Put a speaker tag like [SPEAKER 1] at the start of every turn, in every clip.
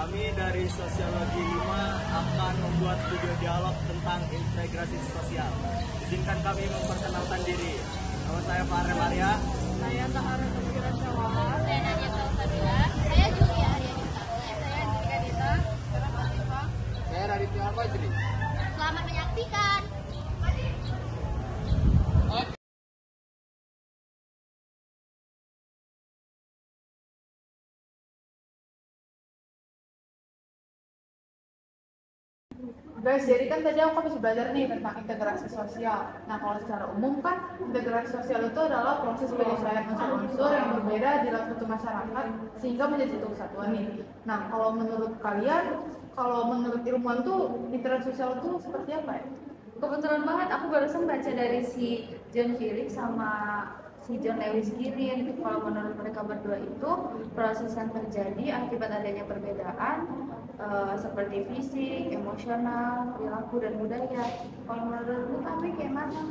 [SPEAKER 1] Kami dari Sosiologi 5 akan membuat video dialog tentang integrasi sosial. Izinkan kami memperkenalkan diri. Nama saya Farel Arya.
[SPEAKER 2] Saya Tahara Sabira Syawal.
[SPEAKER 3] Saya Nadia Salsabila. Saya Julia Aryanita.
[SPEAKER 2] Saya Jessica Dita. Saya Fatima.
[SPEAKER 4] Saya Raditya Fajri.
[SPEAKER 3] Selamat menyaksikan.
[SPEAKER 2] Guys, jadi kan tadi aku bisa belajar nih tentang integrasi sosial. Nah, kalau secara umum kan integrasi sosial itu adalah proses penyesuaian unsur-unsur yang berbeda di dalam suatu masyarakat sehingga menjadi satu kesatuan nih. Nah, kalau menurut kalian, kalau menurut ilmuwan tuh integrasi sosial itu seperti apa ya?
[SPEAKER 5] Kebetulan banget aku barusan baca dari si John Phillips sama si John Lewis Girin. Kalau menurut mereka berdua itu proses yang terjadi akibat adanya perbedaan seperti fisik, emosional, perilaku dan budaya. Kalau menurut kamu kayak mana?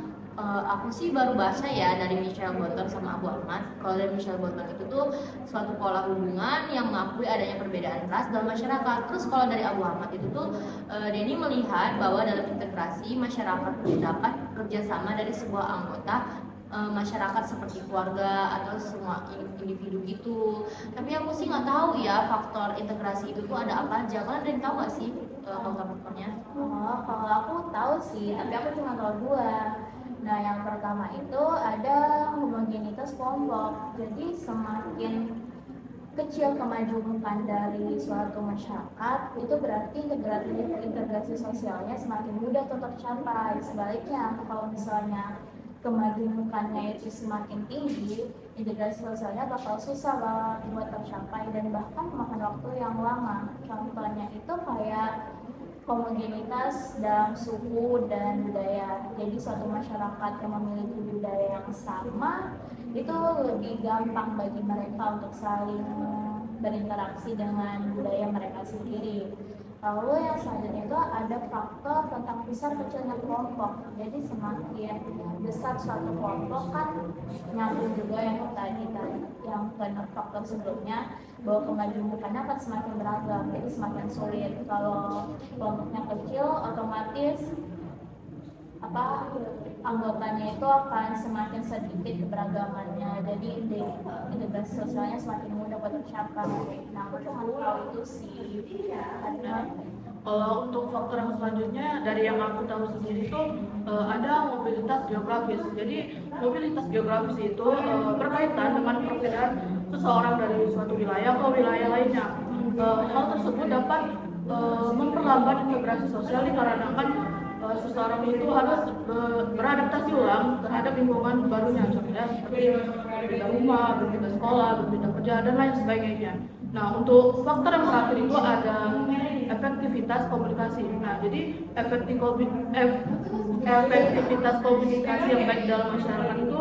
[SPEAKER 6] Aku sih baru baca ya dari Michelle Bottom sama Abu Ahmad. Kalau dari Michelle Bottom itu tuh suatu pola hubungan yang mengakui adanya perbedaan ras dalam masyarakat. Terus kalau dari Abu Ahmad itu tuh Denny melihat bahwa dalam integrasi masyarakat terdapat kerjasama dari sebuah anggota masyarakat seperti keluarga atau semua individu gitu. Tapi aku sih nggak tahu ya faktor integrasi itu tuh ada apa aja. Kalian ada yang tahu nggak sih faktor-faktornya?
[SPEAKER 5] Oh, kalau aku tahu sih, tapi aku cuma tahu dua. Nah, yang pertama itu ada homogenitas kelompok. Jadi semakin kecil kemajuan dari suatu masyarakat, itu berarti integrasi sosialnya semakin mudah untuk tercapai. Sebaliknya, kalau misalnya kemajuannya itu semakin tinggi, integrasi sosialnya bakal susah banget buat tercapai dan bahkan memakan waktu yang lama. Contohnya itu kayak homogenitas dalam suku dan budaya. Jadi suatu masyarakat yang memiliki budaya yang sama itu lebih gampang bagi mereka untuk saling berinteraksi dengan budaya mereka sendiri. Lalu yang selanjutnya itu ada faktor tentang besar kecilnya kelompok. Jadi semakin besar suatu kelompok kan nyambung juga yang tadi yang faktor sebelumnya bahwa kemajuannya akan semakin beragam. Jadi semakin sulit. Kalau kelompoknya kecil, otomatis anggotanya itu akan semakin sedikit keberagamannya. Jadi integrasi sosialnya semakin mudah buat tercapai. Nah, aku cuma tahu itu sih.
[SPEAKER 7] Kalau untuk faktor yang selanjutnya dari yang aku tahu sendiri itu ada mobilitas geografis. Jadi mobilitas geografis itu berkaitan dengan perbedaan seseorang dari suatu wilayah ke wilayah lainnya. Hal tersebut dapat memperlambat integrasi sosial dikarenakan seseorang itu harus beradaptasi ulang terhadap lingkungan barunya, contohnya seperti berbeda rumah, berbeda sekolah, berbeda kerja, dan lain sebagainya. Nah, untuk faktor yang terakhir itu ada efektivitas komunikasi. Nah, jadi efektivitas komunikasi yang baik dalam masyarakat itu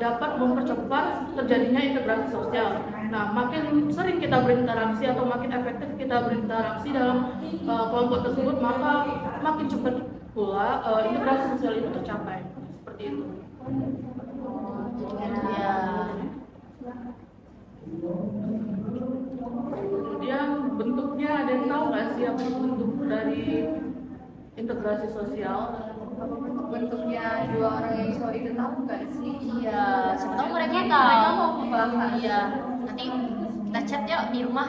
[SPEAKER 7] dapat mempercepat terjadinya integrasi sosial. Nah, makin sering kita berinteraksi atau makin efektif kita berinteraksi dalam kelompok tersebut, maka makin cepat pula integrasi sosial itu tercapai. Seperti itu. Kemudian bentuknya, ada yang tahu nggak sih apa bentuk dari integrasi sosial?
[SPEAKER 5] Bentuknya dua orang yang cowok itu tahu nggak sih?
[SPEAKER 6] Iya, siapa tahu mereka
[SPEAKER 5] Mereka
[SPEAKER 6] tahu.
[SPEAKER 5] mau membahas.
[SPEAKER 6] Iya, nanti kita chat ya di rumah.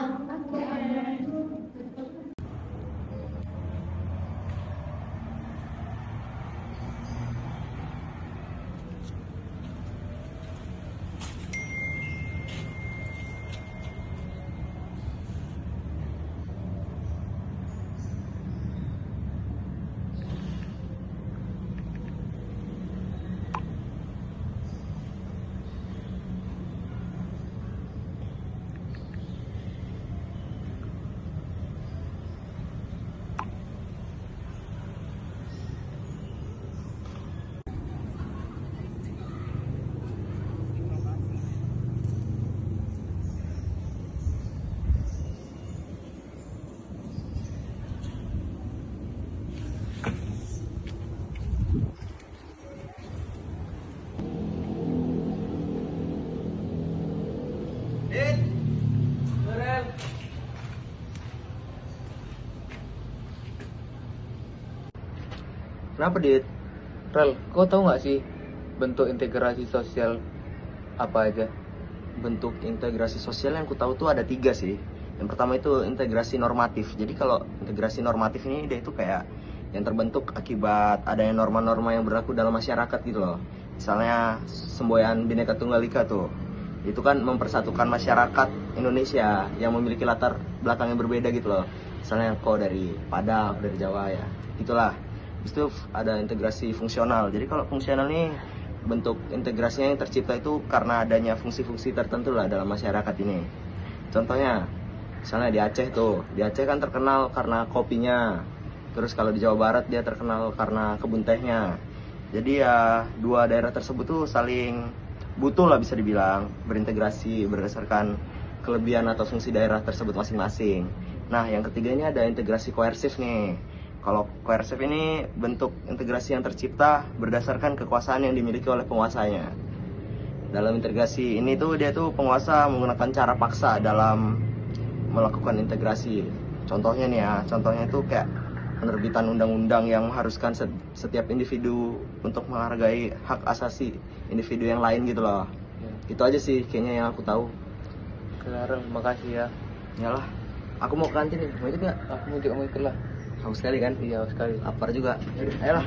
[SPEAKER 1] Kenapa, Dit?
[SPEAKER 8] Rel, kau tahu nggak sih bentuk integrasi sosial apa aja?
[SPEAKER 1] Bentuk integrasi sosial yang ku tahu tuh ada 3 sih. Yang pertama itu integrasi normatif. Jadi kalau integrasi normatif ini dia itu kayak yang terbentuk akibat adanya norma-norma yang berlaku dalam masyarakat gitu loh. Misalnya semboyan Bhinneka Tunggal Ika tuh. Itu kan mempersatukan masyarakat Indonesia yang memiliki latar belakang yang berbeda gitu loh. Misalnya kau dari Padang, dari Jawa ya. Itulah. Habis itu ada integrasi fungsional. Jadi kalau fungsional ini bentuk integrasinya yang tercipta itu karena adanya fungsi-fungsi tertentu lah dalam masyarakat ini. Contohnya, misalnya di Aceh tuh. Di Aceh kan terkenal karena kopinya. Terus kalau di Jawa Barat dia terkenal karena kebun tehnya. Jadi ya 2 daerah tersebut tuh saling butuh lah bisa dibilang berintegrasi berdasarkan kelebihan atau fungsi daerah tersebut masing-masing. Nah yang ketiga ini ada integrasi koersif nih. Kalau koersif ini bentuk integrasi yang tercipta berdasarkan kekuasaan yang dimiliki oleh penguasanya. Dalam integrasi ini tuh dia tuh penguasa menggunakan cara paksa dalam melakukan integrasi. Contohnya nih ya, contohnya itu kayak penerbitan undang-undang yang mengharuskan setiap individu untuk menghargai hak asasi individu yang lain gitu loh. Itu aja sih kayaknya yang aku tahu.
[SPEAKER 8] Rel, makasih ya.
[SPEAKER 1] Yalah, aku mau ke kantin nih, mau ikut nggak?
[SPEAKER 8] Aku mau juga mau ikut lah.
[SPEAKER 1] Haus sekali kan?
[SPEAKER 8] Iya, sekali.
[SPEAKER 1] Lapar juga. Ayolah.